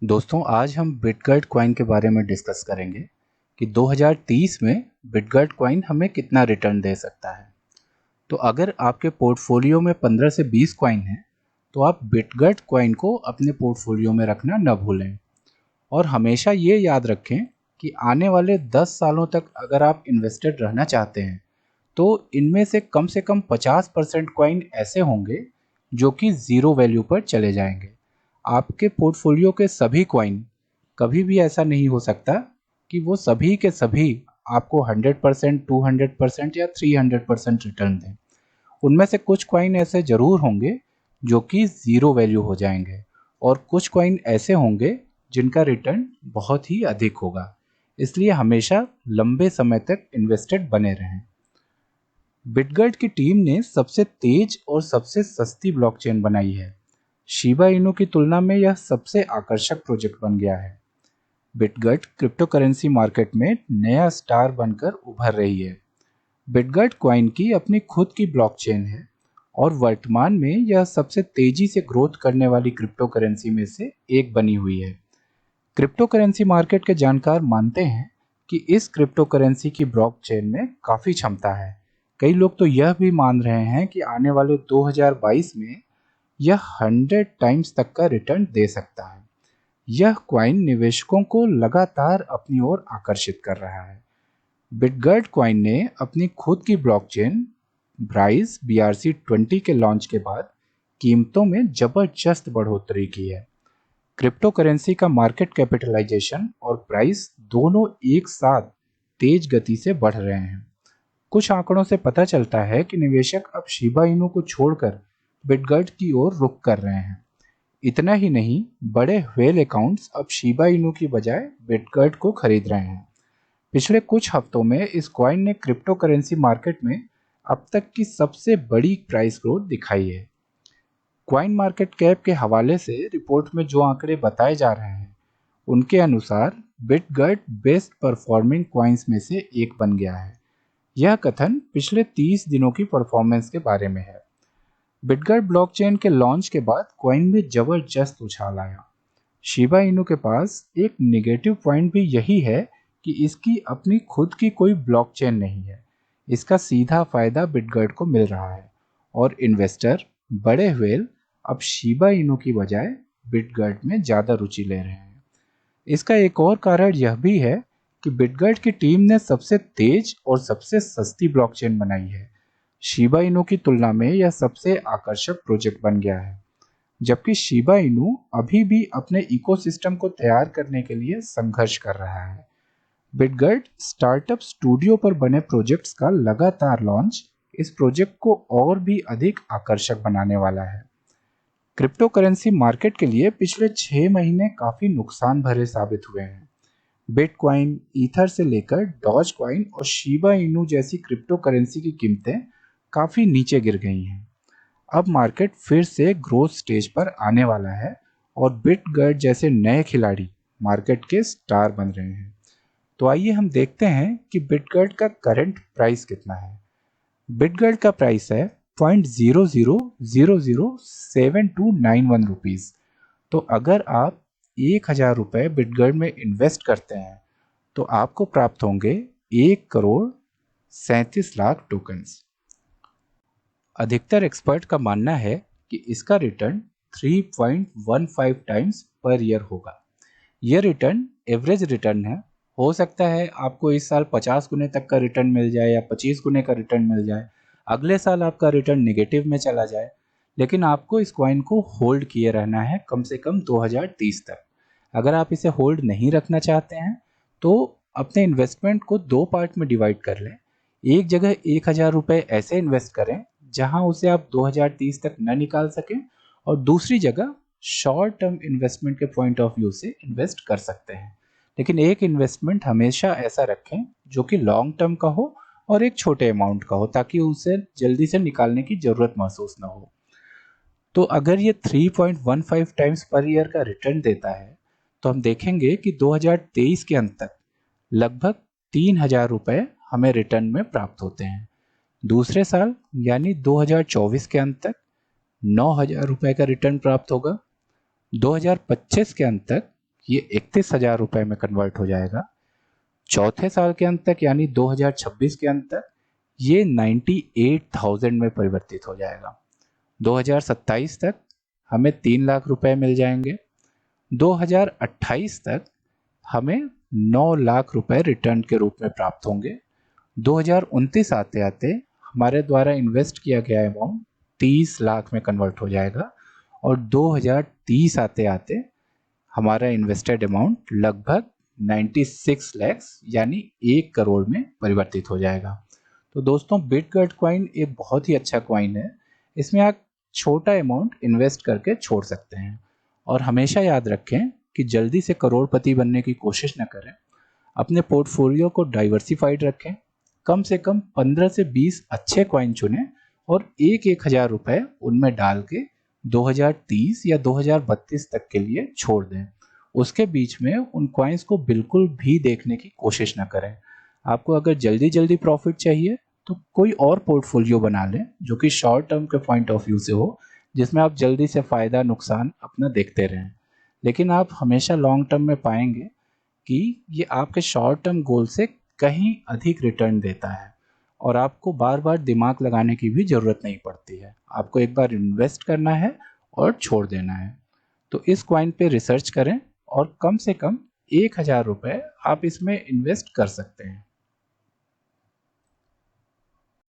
दोस्तों आज हम बिटगर्ट कॉइन के बारे में डिस्कस करेंगे कि 2030 में बिटगर्ट कॉइन हमें कितना रिटर्न दे सकता है। तो अगर आपके पोर्टफोलियो में 15 से 20 कॉइन हैं तो आप बिटगर्ट कॉइन को अपने पोर्टफोलियो में रखना न भूलें और हमेशा ये याद रखें कि आने वाले 10 सालों तक अगर आप इन्वेस्टेड रहना चाहते हैं तो इनमें से कम 50% कॉइन ऐसे होंगे जो कि ज़ीरो वैल्यू पर चले जाएंगे। आपके पोर्टफोलियो के सभी कॉइन कभी भी ऐसा नहीं हो सकता कि वो सभी के सभी आपको 100%, 200% या 300% रिटर्न दें। उनमें से कुछ कॉइन ऐसे जरूर होंगे जो कि ज़ीरो वैल्यू हो जाएंगे और कुछ कॉइन ऐसे होंगे जिनका रिटर्न बहुत ही अधिक होगा। इसलिए हमेशा लंबे समय तक इन्वेस्टेड बने रहें। बिटगर्ट की टीम ने सबसे तेज और सबसे सस्ती ब्लॉकचेन बनाई है। शिबा इनू की तुलना में यह सबसे आकर्षक प्रोजेक्ट बन गया है। बिटगर्ट क्रिप्टो करेंसी मार्केट में नया स्टार बनकर उभर रही है। बिटगर्ट कॉइन की अपनी खुद की ब्लॉकचेन है और वर्तमान में यह सबसे तेजी से ग्रोथ करने वाली क्रिप्टो करेंसी में से एक बनी हुई है। क्रिप्टो करेंसी मार्केट के जानकार मानते हैं कि इस क्रिप्टो करेंसी की ब्लॉकचेन में काफ़ी क्षमता है। कई लोग तो यह भी मान रहे हैं कि आने वाले 2022 में यह 100 टाइम्स तक का रिटर्न दे सकता है। यह कॉइन निवेशकों को लगातार अपनी ओर आकर्षित कर रहा है। बिटगर्ट कॉइन ने अपनी खुद की ब्लॉकचेन ब्राइस BRC-20 के लॉन्च के बाद कीमतों में जबरदस्त बढ़ोतरी की है। क्रिप्टो करेंसी का मार्केट कैपिटलाइजेशन और प्राइस दोनों एक साथ तेज गति से बढ़ रहे हैं। कुछ आंकड़ों से पता चलता है कि निवेशक अब शिबा इनू को छोड़कर बिटगर्ट की ओर रुख कर रहे हैं। इतना ही नहीं, बड़े व्हेल अकाउंट्स अब शिबा इनू की बजाय बिटगर्ट को खरीद रहे हैं। पिछले कुछ हफ्तों में इस कॉइन ने क्रिप्टो करेंसी मार्केट में अब तक की सबसे बड़ी प्राइस ग्रोथ दिखाई है। कॉइन मार्केट कैप के हवाले से रिपोर्ट में जो आंकड़े बताए जा रहे हैं उनके अनुसार बिटगर्ट बेस्ट परफॉर्मिंग कॉइन्स में से एक बन गया है। यह कथन पिछले 30 दिनों की परफॉर्मेंस के बारे में है। बिटगर्ट ब्लॉकचेन के लॉन्च के बाद कॉइन में जबरदस्त उछाल आया। शिबा इनू के पास एक नेगेटिव पॉइंट भी यही है कि इसकी अपनी खुद की कोई ब्लॉकचेन नहीं है। इसका सीधा फायदा बिटगर्ट को मिल रहा है और इन्वेस्टर बड़े व्हेल अब शिबा इनू की बजाय बिटगर्ट में ज़्यादा रुचि ले रहे हैं। इसका एक और कारण यह भी है कि बिटगर्ट की टीम ने सबसे तेज और सबसे सस्ती ब्लॉकचेन बनाई है। शिबा इनू की तुलना में यह सबसे आकर्षक प्रोजेक्ट बन गया है, जबकि शिबा इनू अभी भी अपने इकोसिस्टम को तैयार करने के लिए संघर्ष कर रहा है। बिटगर्ट स्टार्टअप स्टूडियो पर बने प्रोजेक्ट्स का लगातार लॉन्च इस प्रोजेक्ट को और भी अधिक आकर्षक बनाने वाला है। क्रिप्टो करेंसी मार्केट के लिए पिछले 6 महीने काफी नुकसान भरे साबित हुए हैं। बिटकॉइन, ईथर से लेकर डॉज कॉइन और शिबा इनू जैसी क्रिप्टो करेंसी की कीमतें काफी नीचे गिर गई हैं। अब मार्केट फिर से ग्रोथ स्टेज पर आने वाला है और बिटगर्ट जैसे नए खिलाड़ी मार्केट के स्टार बन रहे हैं। तो आइए हम देखते हैं कि बिटगर्ट का करंट प्राइस कितना है। बिटगर्ट का प्राइस है 0.00007291 रुपीज़। तो अगर आप 1,000 रुपये बिटगर्ट में इन्वेस्ट करते हैं तो आपको प्राप्त होंगे 1,37,00,000 टोकन्स। अधिकतर एक्सपर्ट का मानना है कि इसका रिटर्न 3.15 टाइम्स पर ईयर होगा। यह रिटर्न एवरेज रिटर्न है। हो सकता है आपको इस साल 50 गुने तक का रिटर्न मिल जाए या 25 गुने का रिटर्न मिल जाए। अगले साल आपका रिटर्न नेगेटिव में चला जाए, लेकिन आपको इस कॉइन को होल्ड किए रहना है कम से कम 2030 तक। अगर आप इसे होल्ड नहीं रखना चाहते हैं तो अपने इन्वेस्टमेंट को दो पार्ट में डिवाइड कर लें। एक जगह 1,000 रुपये ऐसे इन्वेस्ट करें जहां उसे आप 2030 तक न निकाल सकें और दूसरी जगह शॉर्ट टर्म इन्वेस्टमेंट के पॉइंट ऑफ व्यू से इन्वेस्ट कर सकते हैं। लेकिन एक इन्वेस्टमेंट हमेशा ऐसा रखें जो कि लॉन्ग टर्म का हो और एक छोटे अमाउंट का हो, ताकि उसे जल्दी से निकालने की जरूरत महसूस ना हो। तो अगर ये 3.15 टाइम्स पर ईयर का रिटर्न देता है तो हम देखेंगे कि 2023 के अंत तक लगभग 3,000 रुपये हमें रिटर्न में प्राप्त होते हैं। दूसरे साल यानी 2024 के अंत तक 9,000 रुपये का रिटर्न प्राप्त होगा। 2025 के अंत तक ये 31,000 रुपये में कन्वर्ट हो जाएगा। चौथे साल के अंत तक यानी 2026 के अंत तक ये 98,000 में परिवर्तित हो जाएगा। 2027 तक हमें 3 लाख रुपए मिल जाएंगे। 2028 तक हमें 9 लाख रुपए रिटर्न के रूप में प्राप्त होंगे। 2029 आते आते हमारे द्वारा इन्वेस्ट किया गया अमाउंट 30 लाख में कन्वर्ट हो जाएगा और 2030 आते आते हमारा इन्वेस्टेड अमाउंट लगभग 96 लाख यानी 1 करोड़ में परिवर्तित हो जाएगा। तो दोस्तों, बिटगट कॉइन एक बहुत ही अच्छा कॉइन है। इसमें आप छोटा अमाउंट इन्वेस्ट करके छोड़ सकते हैं और हमेशा याद रखें कि जल्दी से करोड़पति बनने की कोशिश न करें। अपने पोर्टफोलियो को डाइवर्सिफाइड रखें। कम से कम 15 से 20 अच्छे कॉइन चुनें और 1,000 रुपए उनमें डाल के 2030 या 2032 तक के लिए छोड़ दें। उसके बीच में उन कॉइन्स को बिल्कुल भी देखने की कोशिश न करें। आपको अगर जल्दी जल्दी प्रॉफिट चाहिए तो कोई और पोर्टफोलियो बना लें जो कि शॉर्ट टर्म के पॉइंट ऑफ व्यू से हो, जिसमें आप जल्दी से फ़ायदा नुकसान अपना देखते रहें। लेकिन आप हमेशा लॉन्ग टर्म में पाएंगे कि ये आपके शॉर्ट टर्म गोल से कहीं अधिक रिटर्न देता है और आपको बार बार दिमाग लगाने की भी ज़रूरत नहीं पड़ती है। आपको एक बार इन्वेस्ट करना है और छोड़ देना है। तो इस कॉइन पे रिसर्च करें और कम से कम 1,000 रुपये आप इसमें इन्वेस्ट कर सकते हैं।